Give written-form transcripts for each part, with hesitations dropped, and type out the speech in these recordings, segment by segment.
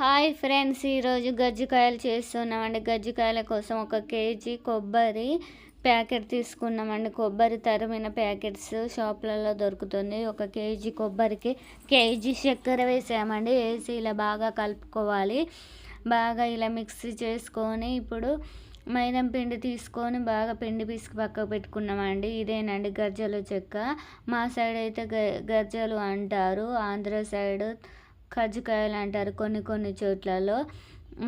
Hi friends, ఈరోజు గజ్జికాయలు చేస్తున్నామండి. గజ్జికాయల కోసం 1 కేజీ కొబ్బరి ప్యాకెట్ తీసుకున్నామండి. కొబ్బరి తరిమిన ప్యాకెట్స్ షాపులలో దొరుకుతుంది. 1 కేజీ కొబ్బరికి కేజీ చక్కెర వేసామండి. వేసి ఇలా బాగా కలుపుకోవాలి. బాగా ఇలా మిక్సీ చేసుకొని ఇప్పుడు మైదం పిండి తీసుకొని బాగా పిండి పిసికి పక్కకు పెట్టుకున్నామండి. ఇదేనండి గర్జలు చెక్క. మా సైడ్ అయితే గర్జలు అంటారు, ఆంధ్ర సైడ్ కజ్జికాయలు అంటారు కొన్ని చోట్లలో.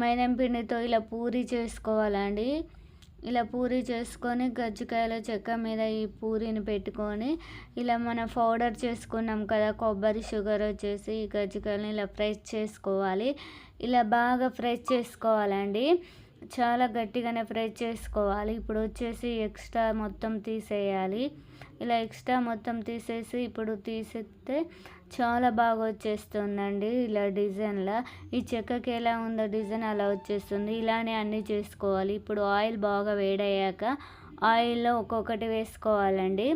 మైదం పిండితో ఇలా పూరి చేసుకోవాలండి. ఇలా పూరి చేసుకొని గజ్జికాయల చెక్క మీద ఈ పూరిని పెట్టుకొని ఇలా మనం పౌడర్ చేసుకున్నాం కదా కొబ్బరి షుగర్ వచ్చేసి ఈ గజ్జికాయలని ఇలా ఫ్రై చేసుకోవాలి. ఇలా బాగా ఫ్రై చేసుకోవాలండి. చాలా గట్టిగానే ఫ్రై చేసుకోవాలి. ఇప్పుడు వచ్చేసి ఎక్స్ట్రా మొత్తం తీసేయాలి. ఇలా ఎక్స్ట్రా మొత్తం తీసేసి ఇప్పుడు తీసేస్తే చాలా బాగా వచ్చేస్తుందండి. ఇలా డిజైన్లా ఈ చెక్కకి ఎలా ఉందో డిజైన్ అలా వచ్చేస్తుంది. ఇలానే అన్నీ చేసుకోవాలి. ఇప్పుడు ఆయిల్ బాగా వేడయ్యాక ఆయిల్లో ఒక్కొక్కటి వేసుకోవాలండి.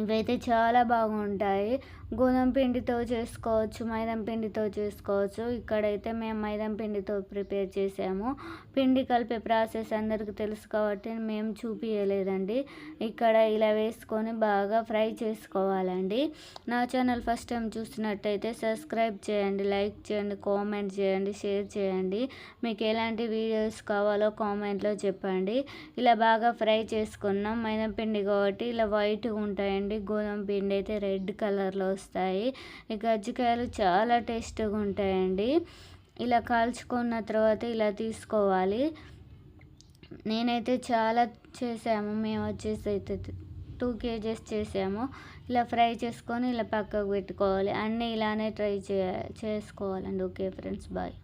ఇవైతే చాలా బాగుంటాయి. గోధుమ పిండితో చేసుకోవచ్చు, మైదం పిండితో చేసుకోవచ్చు. ఇక్కడైతే మేము మైదం పిండితో ప్రిపేర్ చేసాము. పిండి కలిపే ప్రాసెస్ అందరికీ తెలుసు కాబట్టి మేము చూపించలేదండి. ఇక్కడ ఇలా వేసుకొని బాగా ఫ్రై చేసుకోవాలండి. నా ఛానల్ ఫస్ట్ టైం చూస్తున్నట్టయితే సబ్స్క్రైబ్ చేయండి, లైక్ చేయండి, కామెంట్ చేయండి, షేర్ చేయండి. మీకు ఎలాంటి వీడియోస్ కావాలో కామెంట్లో చెప్పండి. ఇలా బాగా ఫ్రై చేసుకున్నాం. మైదం పిండి కాబట్టి ఇలా వైట్గా ఉంటాయండి. గోధుమ పిండి అయితే రెడ్ కలర్లో వస్తాయి. ఈ గజ్జికాయలు చాలా టేస్ట్గా ఉంటాయండి. ఇలా కాల్చుకున్న తర్వాత ఇలా తీసుకోవాలి. నేనైతే చాలా చేసాము. మేము వచ్చేసి అయితే 2 కేజెస్ చేసాము. ఇలా ఫ్రై చేసుకొని ఇలా పక్కకు పెట్టుకోవాలి. అన్నీ ఇలానే ట్రై చేసుకోవాలండి. Okay friends, bye.